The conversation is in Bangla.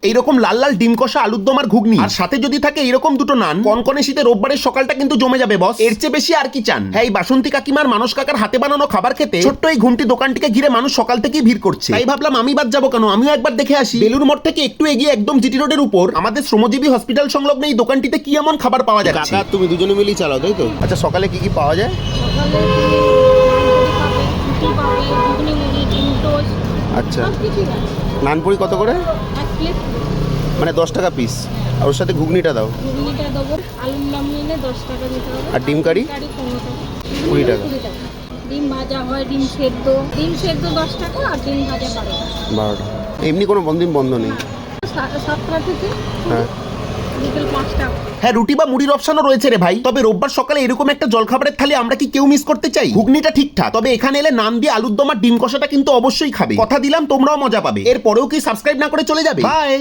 এইরকম লাল লাল ডিম কষা আলুর দম আর ঘুগনি, আর সাথে যদি থাকে এইরকম দুটো নান, কনকনে শীতে রোববারের সকালটা কিন্তু জমে যাবে বস। এর চেয়ে বেশি আর কি চান? হ্যাঁ, এই বাসন্তী কাকিমার মানস কাকার হাতে বানানো খাবার খেতে ছোট্ট এই ঘুমটি দোকানটিকে ঘিরে মানুষ সকাল থেকেই ভিড় করছে। তাই ভাবলাম আমি বাদ যাবো কেন, আমিও একবার দেখে আসি। বেলুর মঠ থেকে একটু এগিয়ে একদম জিটি রোডের উপর আমাদের শ্রমজীবী হসপিটাল সংলগ্ন এই দোকানটিতে কি এমন খাবার পাওয়া যাচ্ছে। কাকা তুমি দুজনে মিলেই চালাও, তাই তো? আচ্ছা, সকালে কি কি পাওয়া যায়? সকালে তুমি নানপুরি পাবে, রুটি পাবে, ঘুগনি মুড়ি, ডিম টোস্ট, আচ্ছা, সব কিছুই আছে। নানপুরি কত করে? এক প্লেট মানে 10 টাকা পিস, আর ওর সাথে ঘুগনিটা দাও। ঘুগনিটা দেবো, আলুর নাম নিলে 10 টাকা দিতে হবে। আর ডিম কারি? কারি 15 টাকা। 20 টাকা। 20 টাকা। ডিম ভাজা হয়, ডিম সেদ্ধ 10 টাকা, আর ডিম ভাজা 12 টাকা। 12 টাকা। এমনি কোনো দিন বন্ধ নেই? 7টা থেকে হ্যাঁ। বিকেল 5টা। হ্যাঁ, রুটি বা মুড়ির অপশনও রয়েছে রে ভাই। তবে রোববার সকালে এরকম একটা জলখাবারের থালি আমরা কি কেউ মিস করতে চাই? ঘুগনিটা ঠিকঠাক, তবে এখানে এলে নান দিয়ে আলুর দম আর ডিম কষাটা কিন্তু অবশ্যই খাবে। কথা দিলাম তোমরাও মজা পাবে। এরপরেও কি সাবস্ক্রাইব না করে চলে যাবে? বাই।